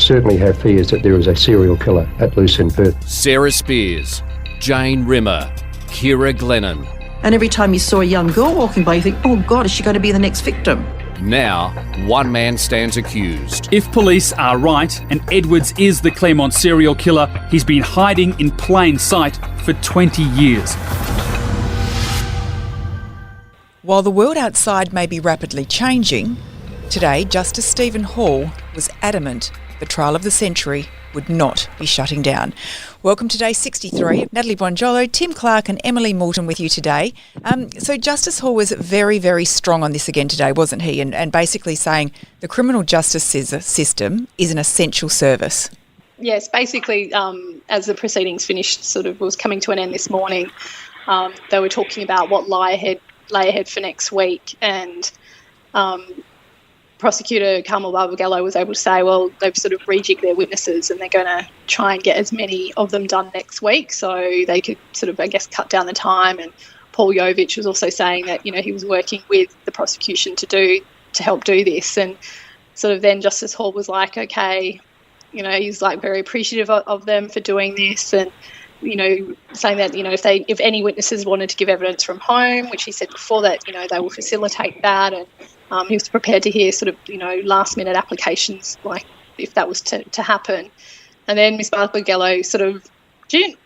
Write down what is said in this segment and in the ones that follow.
certainly have fears that there is a serial killer at loose in Perth. Sarah Spears, Jane Rimmer, Ciara Glennon. And every time you saw a young girl walking by, you think, oh God, is she going to be the next victim? Now, one man stands accused. If police are right and Edwards is the Claremont serial killer, he's been hiding in plain sight for 20 years. While the world outside may be rapidly changing, today Justice Stephen Hall was adamant the trial of the century would not be shutting down. Welcome to Day 63. Natalie Bonjolo, Tim Clarke and Emily Moulton with you today. So Justice Hall was very, very strong on this again today, wasn't he? And basically saying the criminal justice system is an essential service. Yes, basically, as the proceedings finished, sort of was coming to an end this morning, they were talking about what lay ahead for next week, and Prosecutor Carmel Barbagallo was able to say, well, they've sort of rejigged their witnesses and they're going to try and get as many of them done next week so they could sort of, I guess, cut down the time. And Paul Jovich was also saying that, you know, he was working with the prosecution to help do this. And sort of then Justice Hall was like, okay, you know, he's like very appreciative of them for doing this, and, you know, saying that, you know, if any witnesses wanted to give evidence from home, which he said before, that, you know, they will facilitate that. And he was prepared to hear sort of, you know, last-minute applications, like if that was to happen. And then Ms. Barbagallo sort of didn't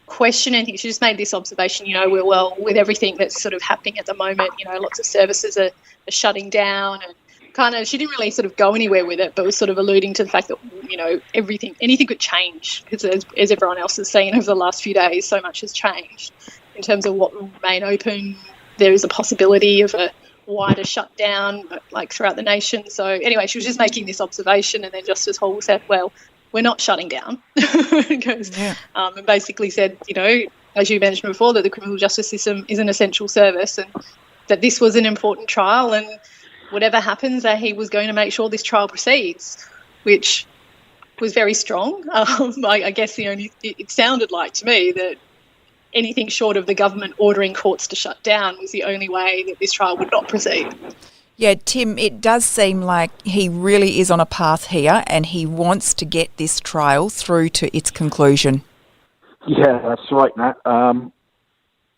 question anything. She just made this observation, you know, well, with everything that's sort of happening at the moment, you know, lots of services are shutting down, and kind of, she didn't really sort of go anywhere with it, but was sort of alluding to the fact that, you know, anything could change, because as everyone else has seen over the last few days, so much has changed in terms of what will remain open. There is a possibility of a wider shutdown, like throughout the nation. So anyway, she was just making this observation, and then Justice Hall said, well, we're not shutting down. And basically said, you know, as you mentioned before, that the criminal justice system is an essential service, and that this was an important trial, and whatever happens, that he was going to make sure this trial proceeds, which was very strong. I guess it sounded like to me that anything short of the government ordering courts to shut down was the only way that this trial would not proceed. Yeah, Tim, it does seem like he really is on a path here, and he wants to get this trial through to its conclusion. Yeah, that's right, Nat.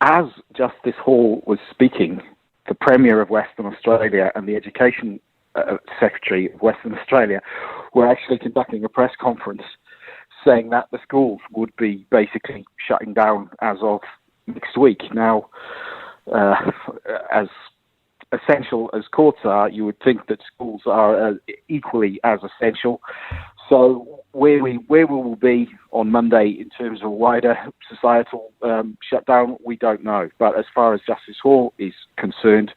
As Justice Hall was speaking, the Premier of Western Australia and the Education Secretary of Western Australia were actually conducting a press conference saying that the schools would be basically shutting down as of next week. Now, as essential as courts are, you would think that schools are equally as essential. So where we will be on Monday in terms of wider societal shutdown, we don't know. But as far as Justice Hall is concerned,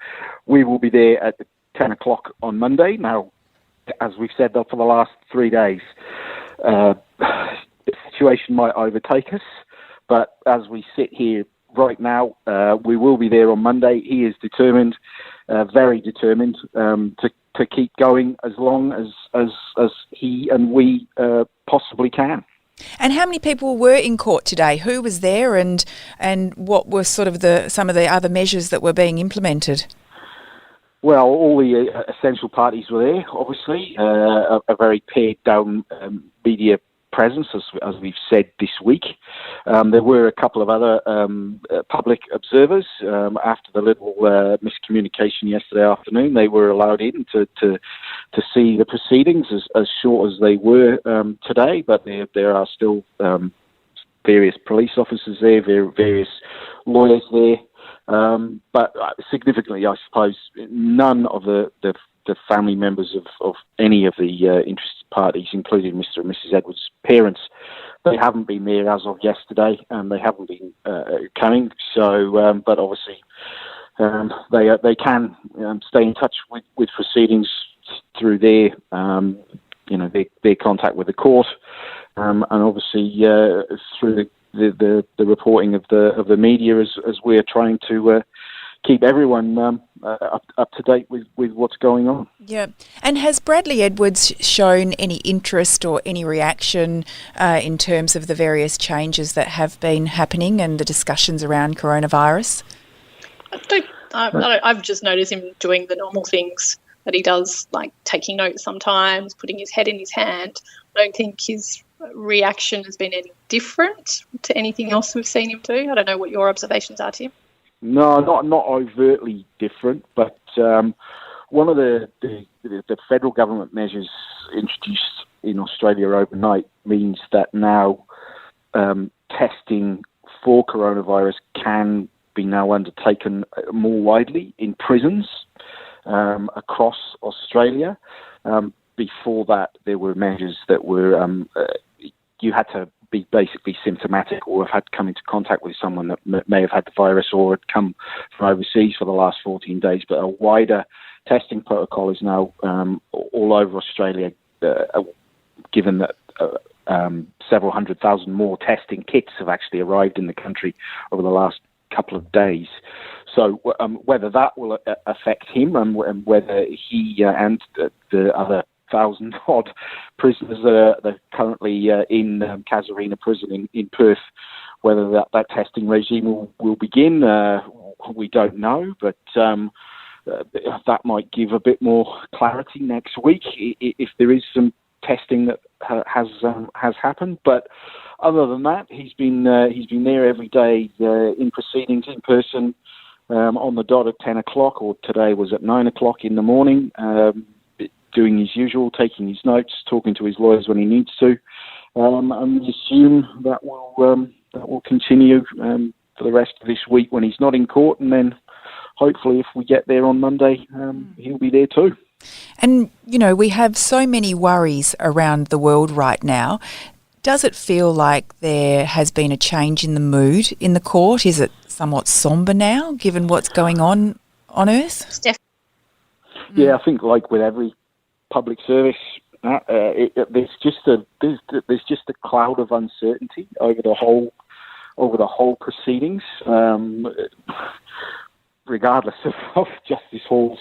we will be there at 10 o'clock on Monday. Now, as we've said for the last 3 days, the situation might overtake us, but as we sit here right now, we will be there on Monday. He is determined, very determined, to keep going as long as he and we possibly can. And how many people were in court today? Who was there, and what were sort of some of the other measures that were being implemented? Well, all the essential parties were there, obviously. A very pared down media presence, as we've said this week. There were a couple of other public observers. After the little miscommunication yesterday afternoon, they were allowed in to see the proceedings, as short as they were today. But there are still various police officers there, various lawyers there. But significantly, I suppose, none of the family members of any of the interested parties, including Mr. and Mrs. Edwards' parents, they haven't been there as of yesterday, and they haven't been coming. So, but obviously, they can stay in touch with proceedings through their contact with the court, and obviously through the reporting of the media as we're trying to keep everyone up to date with what's going on. Yeah. And has Bradley Edwards shown any interest or any reaction in terms of the various changes that have been happening and the discussions around coronavirus? I've just noticed him doing the normal things that he does, like taking notes sometimes, putting his head in his hand. I don't think his reaction has been any different to anything else we've seen him do. I don't know what your observations are, Tim. No, not overtly different, but one of the federal government measures introduced in Australia overnight means that now testing for coronavirus can be now undertaken more widely in prisons across Australia. Before that, there were measures that were you had to be basically symptomatic or have had come into contact with someone that may have had the virus or had come from overseas for the last 14 days. But a wider testing protocol is now all over Australia, given that several 100,000 more testing kits have actually arrived in the country over the last couple of days. So whether that will affect him and whether he and the other 1,000-odd prisoners that are currently in Casuarina prison in Perth, whether that testing regime will begin, we don't know, but that might give a bit more clarity next week if there is some testing that has happened. But other than that, he's been there every day in proceedings in person on the dot at 10 o'clock, or today was at 9 o'clock in the morning, doing his usual, taking his notes, talking to his lawyers when he needs to, and we assume that will continue for the rest of this week when he's not in court, and then hopefully if we get there on Monday, he'll be there too. And, we have so many worries around the world right now. Does it feel like there has been a change in the mood in the court? Is it somewhat sombre now, given what's going on Earth? Yeah, I think like with every public service, there's just a cloud of uncertainty over the whole proceedings, regardless of Justice Hall's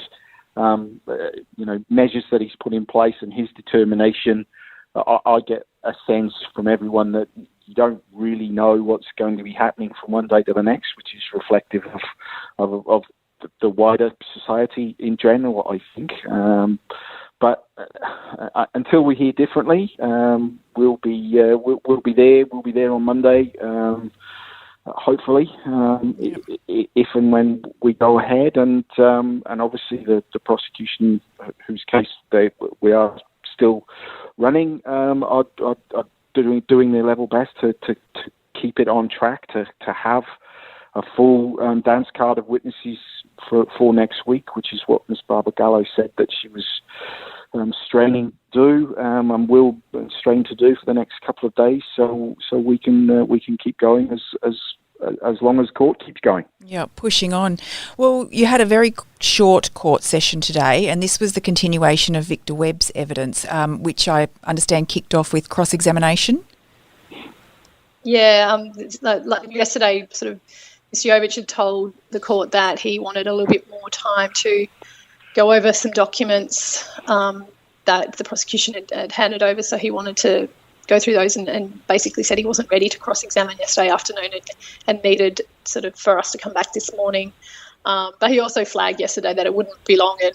measures that he's put in place and his determination. I get a sense from everyone that you don't really know what's going to be happening from one day to the next, which is reflective of the wider society in general, I think. But until we hear differently, we'll be there. We'll be there on Monday. Hopefully, if and when we go ahead, and obviously the prosecution, whose case we are still running, are doing their level best to keep it on track, to have a full dance card of witnesses for next week, which is what Ms. Barbara Gallo said that she was straining to do and will strain to do for the next couple of days, so we can keep going as long as court keeps going. Yeah, pushing on. Well, you had a very short court session today, and this was the continuation of Victor Webb's evidence, which I understand kicked off with cross-examination. Yeah, like yesterday, sort of, Mr. Jovich had told the court that he wanted a little bit more time to go over some documents that the prosecution had handed over, so he wanted to go through those and basically said he wasn't ready to cross-examine yesterday afternoon and needed sort of for us to come back this morning. But he also flagged yesterday that it wouldn't be long, and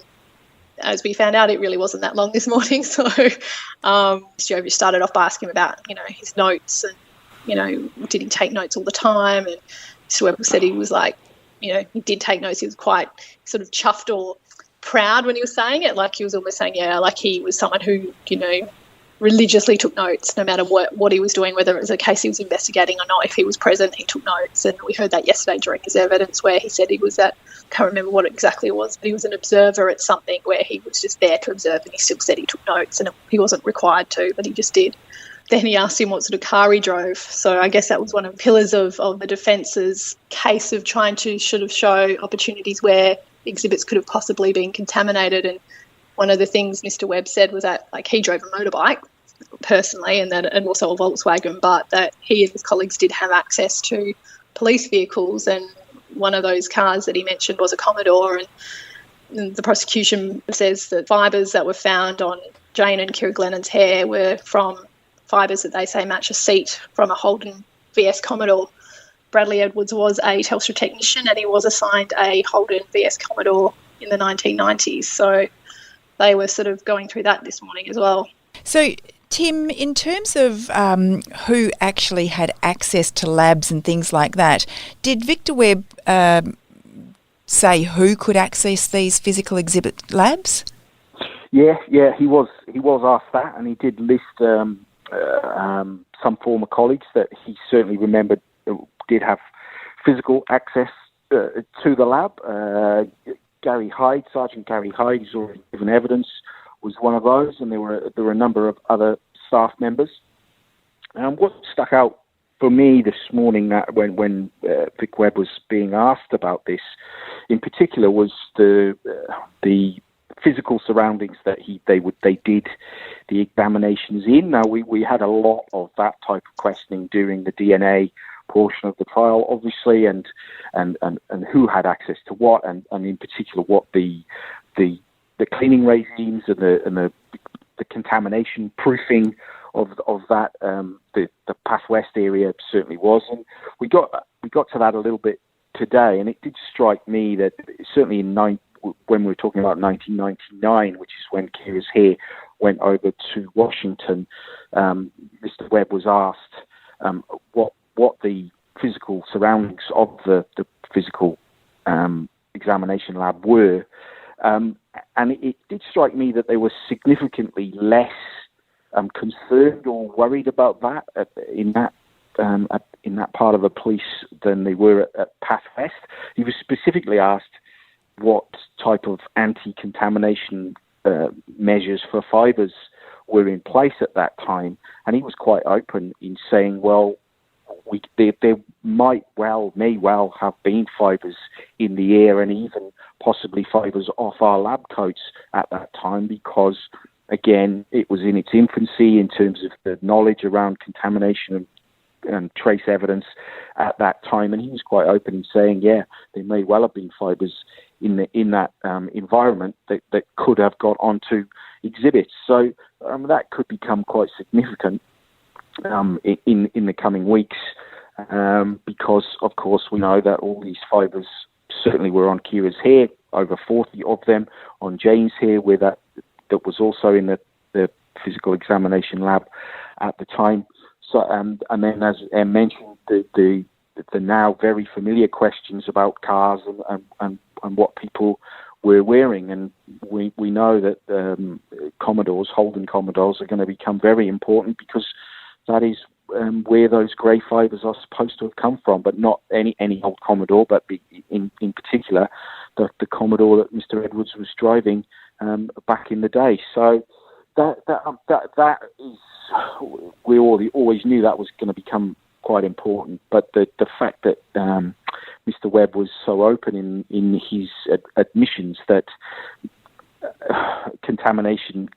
as we found out, it really wasn't that long this morning. So Mr. Jovich started off by asking about, his notes and, did he take notes all the time? And Mr. Webb said he was like, he did take notes. He was quite sort of chuffed or proud when he was saying it. Like he was almost saying, like he was someone who, religiously took notes no matter what he was doing, whether it was a case he was investigating or not. If he was present, he took notes. And we heard that yesterday during his evidence where he said he was at, can't remember what exactly it was, but he was an observer at something where he was just there to observe, and he still said he took notes and he wasn't required to, but he just did. Then he asked him what sort of car he drove. So I guess that was one of the pillars of the defence's case of trying to sort of show opportunities where exhibits could have possibly been contaminated. And one of the things Mr. Webb said was that, like, he drove a motorbike personally and also a Volkswagen, but that he and his colleagues did have access to police vehicles, and one of those cars that he mentioned was a Commodore. And the prosecution says that fibres that were found on Jane and Ciara Glennon's hair were from fibres that they say match a seat from a Holden VS Commodore. Bradley Edwards was a Telstra technician, and he was assigned a Holden VS Commodore in the 1990s. So they were sort of going through that this morning as well. So, Tim, in terms of who actually had access to labs and things like that, did Victor Webb say who could access these physical exhibit labs? Yeah, he was asked that, and he did list some former colleagues that he certainly remembered did have physical access to the lab. Sergeant Gary Hyde, who's already given evidence, was one of those, and there were a number of other staff members. What stuck out for me this morning, that when Vic Webb was being asked about this, in particular, was the physical surroundings that they did the examinations in. Now we had a lot of that type of questioning during the DNA portion of the trial, obviously, and who had access to what, and in particular what the cleaning regimes and the contamination proofing of that the Path West area certainly was. And we got to that a little bit today, and it did strike me that certainly when we were talking about 1999, which is when Ciara's hair went over to Washington, Mr. Webb was asked what the physical surroundings of the physical examination lab were, and it did strike me that they were significantly less concerned or worried about that in that part of the police than they were at Path West. He was specifically asked what type of anti-contamination measures for fibres were in place at that time, and he was quite open in saying, well, there may well have been fibres in the air, and even possibly fibres off our lab coats at that time, because again, it was in its infancy in terms of the knowledge around contamination and trace evidence at that time, and he was quite open in saying, yeah, there may well have been fibres in that environment that could have got onto exhibits. So that could become quite significant in the coming weeks, because of course we know that all these fibres certainly were on Ciara's hair, over 40 of them on Jane's hair, where that was also in the physical examination lab at the time. So and then, as Em mentioned, the now very familiar questions about cars and what people were wearing, and we know that Holden Commodores are going to become very important, because that is where those grey fibres are supposed to have come from, but not any old Commodore, but in particular the Commodore that Mr. Edwards was driving back in the day. So that is, we always knew that was going to become quite important. But the fact that Mr. Webb was so open in his admissions that contamination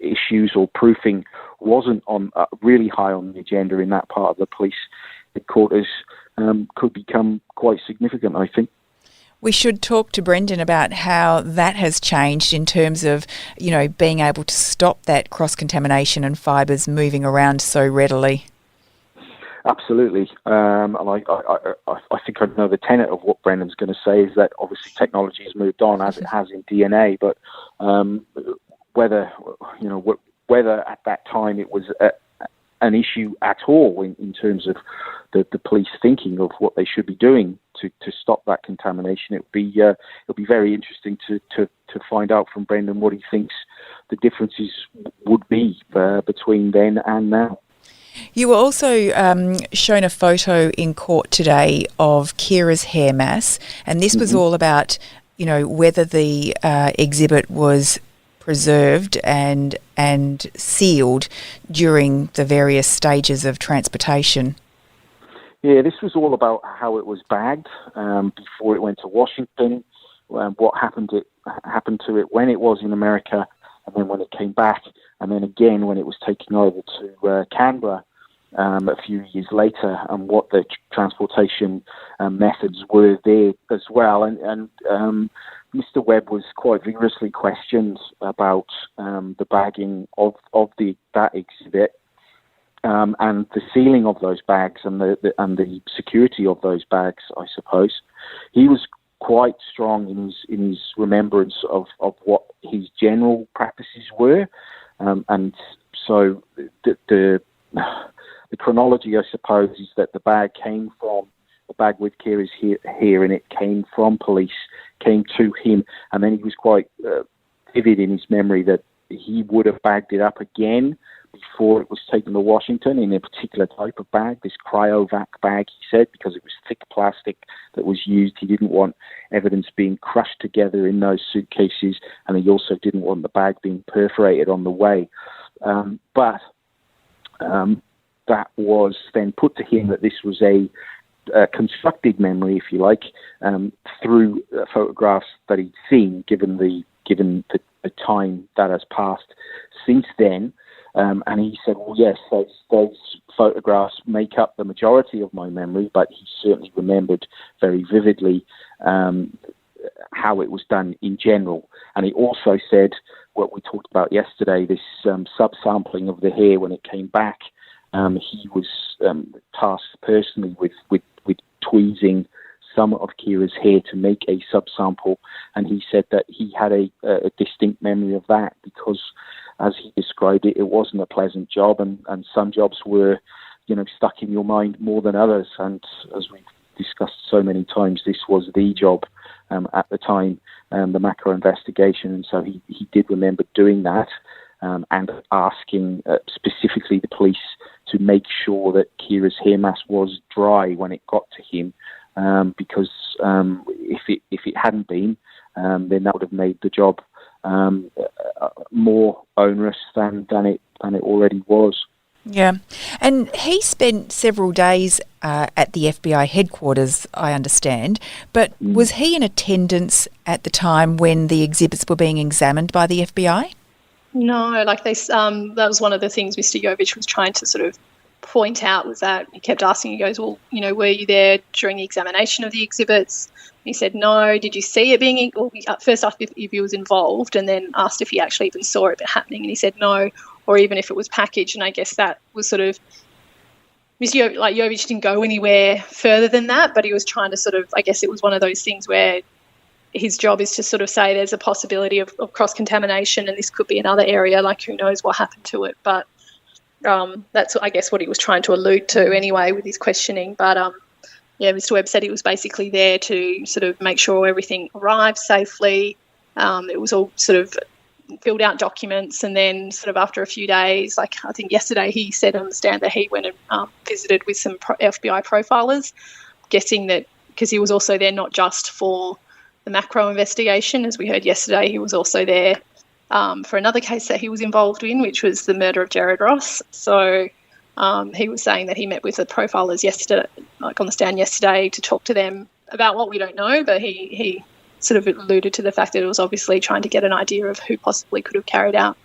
issues or proofing wasn't on really high on the agenda in that part of the police headquarters could become quite significant, I think. We should talk to Brendan about how that has changed in terms of, being able to stop that cross-contamination and fibres moving around so readily. Absolutely. And I think I know the tenet of what Brendan's going to say is that obviously technology has moved on as it has in DNA, but whether at that time it was an issue at all in terms of the police thinking of what they should be doing to stop that contamination, it'll be very interesting to find out from Brendan what he thinks the differences would be between then and now. You were also shown a photo in court today of Ciara's hair mass, and this was all about, whether the exhibit was preserved and sealed during the various stages of transportation. Yeah, this was all about how it was bagged before it went to Washington, what happened to it when it was in America, and then when it came back, and then again when it was taken over to Canberra a few years later, and what the transportation methods were there as well. And Mr. Webb was quite vigorously questioned about the bagging of that exhibit and the sealing of those bags and the security of those bags, I suppose. He was quite strong in his remembrance of what his general practices were, and so the chronology, I suppose, is that the bag with Ciara's hair in it came from police, came to him, and then he was quite vivid in his memory that he would have bagged it up again before it was taken to Washington in a particular type of bag, this cryovac bag, he said, because it was thick plastic that was used. He didn't want evidence being crushed together in those suitcases, and he also didn't want the bag being perforated on the way. But that was then put to him that this was a constructed memory, if you like, through photographs that he'd seen, given the time that has passed since then. And he said, well, yes, those photographs make up the majority of my memory, but he certainly remembered very vividly how it was done in general. And he also said what we talked about yesterday, this subsampling of the hair when it came back. He was tasked personally with tweezing some of Ciara's hair to make a subsample, and he said that he had a distinct memory of that because, as he described it, it wasn't a pleasant job, and some jobs were, stuck in your mind more than others. And as we've discussed so many times, this was the job at the time, the macro investigation, and so he did remember doing that and asking specifically the police to make sure that Ciara's hair mass was dry when it got to him, because if it hadn't been, then that would have made the job more onerous than it already was. Yeah. And he spent several days at the FBI headquarters, I understand, but was he in attendance at the time when the exhibits were being examined by the FBI? No, that was one of the things Mr. Jovich was trying to sort of point out, was that he kept asking, he goes, well, were you there during the examination of the exhibits? He said, no. Did you see it being, or first asked if he was involved, and then asked if he actually even saw it happening, and he said no, or even if it was packaged. And I guess that was sort of, Mr. Jovich didn't go anywhere further than that, but he was trying to sort of, I guess it was one of those things where his job is to sort of say there's a possibility of cross-contamination, and this could be another area, who knows what happened to it. But that's, I guess, what he was trying to allude to anyway with his questioning. But, Mr. Webb said he was basically there to sort of make sure everything arrived safely. It was all sort of filled out documents, and then sort of after a few days, I think yesterday he said on the stand that he went and visited with some FBI profilers, guessing that because he was also there not just for the macro investigation, as we heard yesterday, he was also there for another case that he was involved in, which was the murder of Jared Ross. So he was saying that he met with the profilers yesterday, on the stand yesterday, to talk to them about what we don't know, but he sort of alluded to the fact that it was obviously trying to get an idea of who possibly could have carried out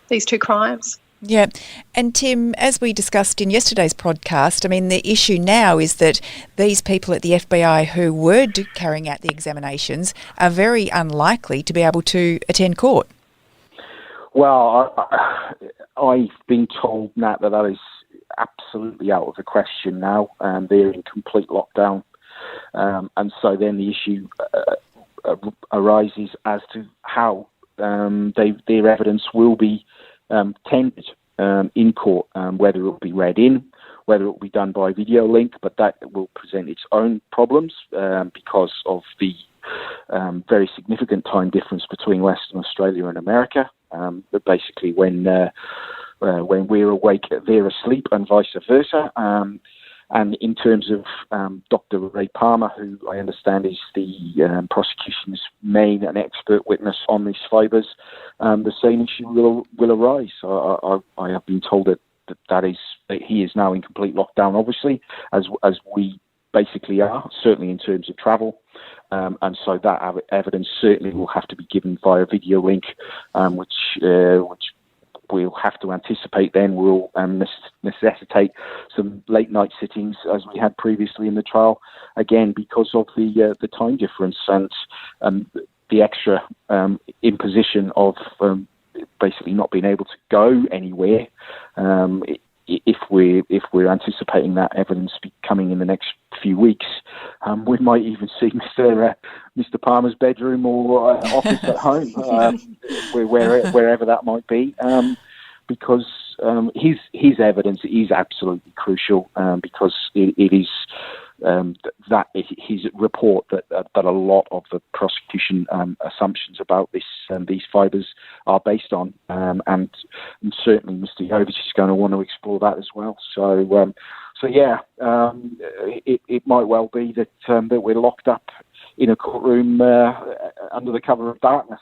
these two crimes. Yeah. And Tim, as we discussed in yesterday's podcast, the issue now is that these people at the FBI who were carrying out the examinations are very unlikely to be able to attend court. Well, I've been told, Nat, that is absolutely out of the question now. They're in complete lockdown. And so then the issue arises as to how their evidence will be tendered in court, whether it will be read in, whether it will be done by video link, but that will present its own problems because of the very significant time difference between Western Australia and America. But basically, when we're awake, they're asleep, and vice versa. And in terms of Dr. Ray Palmer, who I understand is the prosecution's main and expert witness on these fibres, the same issue will arise. I have been told that he is now in complete lockdown, obviously, as we basically are, certainly in terms of travel. And so that evidence certainly will have to be given via video link, which we'll have to anticipate then will necessitate some late night sittings as we had previously in the trial, again because of the time difference and the extra imposition of basically not being able to go anywhere if we're anticipating that evidence coming in the next few weeks, we might even see Mr. Palmer's bedroom or office at home, wherever that might be, because his evidence is absolutely crucial, because it is that his report that a lot of the prosecution assumptions about these fibres are based on, and certainly Mr. Yovich is going to want to explore that as well. So yeah, it might well be that we're locked up in a courtroom under the cover of darkness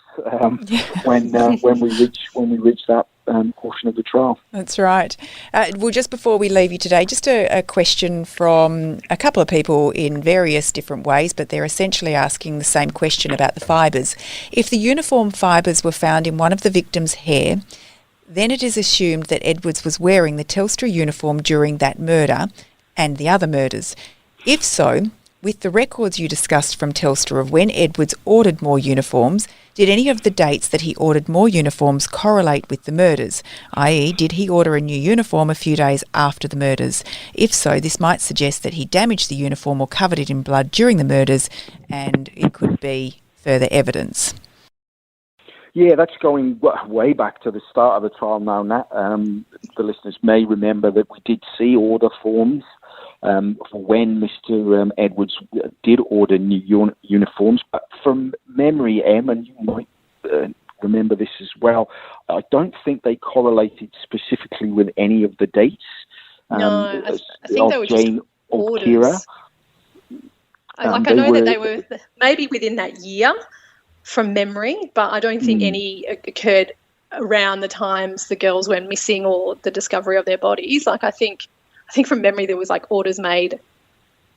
when we reach that portion of the trial. That's right. Well, just before we leave you today, just a question from a couple of people in various different ways, but they're essentially asking the same question about the fibres. If the uniform fibres were found in one of the victim's hair, then it is assumed that Edwards was wearing the Telstra uniform during that murder and the other murders. If so, with the records you discussed from Telstra of when Edwards ordered more uniforms, did any of the dates that he ordered more uniforms correlate with the murders? i.e., did he order a new uniform a few days after the murders? If so, this might suggest that he damaged the uniform or covered it in blood during the murders, and it could be further evidence. Yeah, that's going way back to the start of the trial now, Nat. The listeners may remember that we did see order forms for when Mr. Edwards did order new uniforms. But from memory, Em, and you might remember this as well, I don't think they correlated specifically with any of the dates. No, I think they were Jane just or orders. Ciara. I know that they were maybe within that year from memory, but I don't think any occurred around the times the girls went missing or the discovery of their bodies. Like I think from memory there was like orders made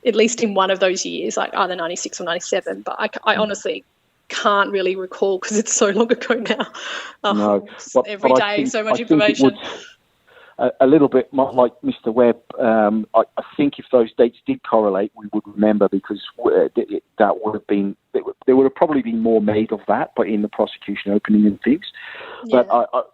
at least in one of those years, like either 96 or 97, but I honestly can't really recall because it's so long ago now. No, every day, so much information. A little bit like Mr. Webb, I think if those dates did correlate, we would remember, because that would have been, there would have probably been more made of that, but in the prosecution opening and things. Yeah. But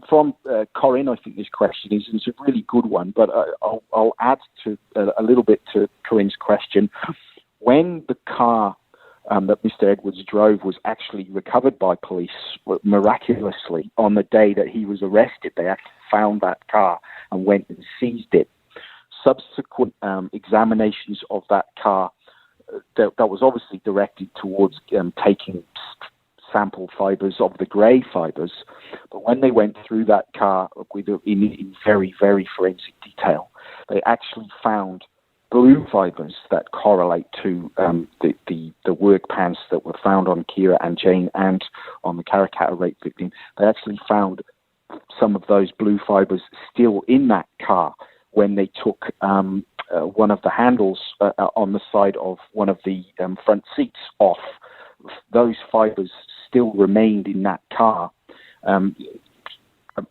from Corinne, I think this question is, and it's a really good one, but I'll add to a little bit to Corinne's question. When the car that Mr. Edwards drove was actually recovered by police, miraculously, on the day that he was arrested, they actually found that car and went and seized it. Subsequent examinations of that car, that was obviously directed towards taking sample fibres of the grey fibres, but when they went through that car in very, very forensic detail, they actually found blue fibres that correlate to the work pants that were found on Ciara and Jane and on the Karakata rape victim. They actually found some of those blue fibres still in that car when they took one of the handles on the side of one of the front seats off. Those fibres still remained in that car.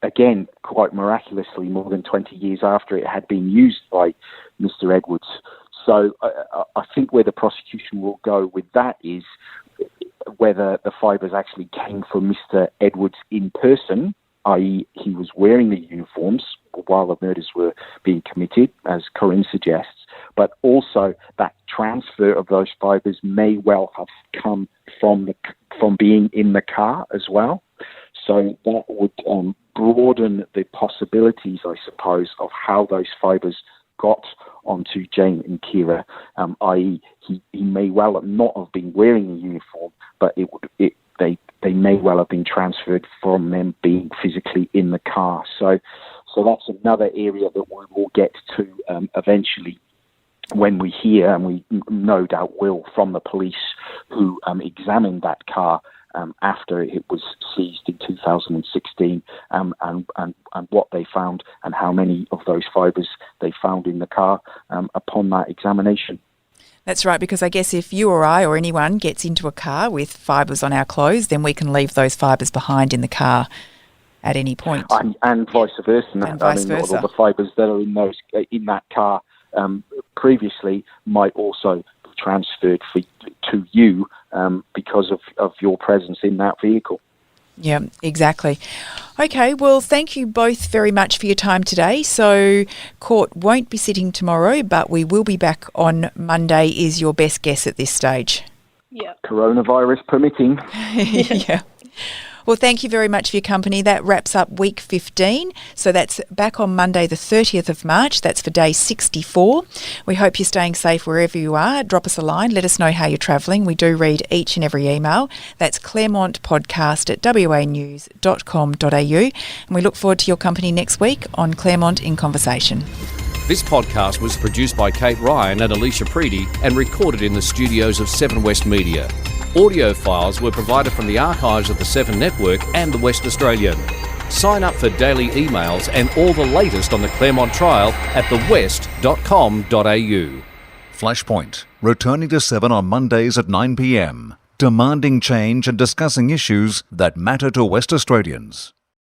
Again, quite miraculously, more than 20 years after it had been used by Mr. Edwards. So I think where the prosecution will go with that is whether the fibres actually came from Mr. Edwards in person, i.e. he was wearing the uniforms while the murders were being committed, as Corinne suggests, but also that transfer of those fibres may well have come from being in the car as well. So that would broaden the possibilities, I suppose, of how those fibres got onto Jane and Ciara, i.e. he may well not have been wearing a uniform, but they may well have been transferred from them being physically in the car. So that's another area that we will get to eventually when we hear, and we no doubt will, from the police who examined that car after it was seized in 2016, and what they found and how many of those fibres they found in the car upon that examination. That's right, because I guess if you or I or anyone gets into a car with fibres on our clothes, then we can leave those fibres behind in the car at any point. And vice versa. And vice versa. All the fibres that are in that car previously might also be transferred to you because of your presence in that vehicle. Yeah, exactly. Okay, well, thank you both very much for your time today. So, court won't be sitting tomorrow, but we will be back on Monday, is your best guess at this stage. Yeah. Coronavirus permitting. Yeah. Well, thank you very much for your company. That wraps up week 15. So that's back on Monday, the 30th of March. That's for day 64. We hope you're staying safe wherever you are. Drop us a line. Let us know how you're travelling. We do read each and every email. That's claremontpodcast@wanews.com.au. And we look forward to your company next week on Claremont in Conversation. This podcast was produced by Kate Ryan and Alicia Preedy and recorded in the studios of 7 West Media. Audio files were provided from the archives of the 7 Network and the West Australian. Sign up for daily emails and all the latest on the Claremont trial at thewest.com.au. Flashpoint, returning to 7 on Mondays at 9 p.m, demanding change and discussing issues that matter to West Australians.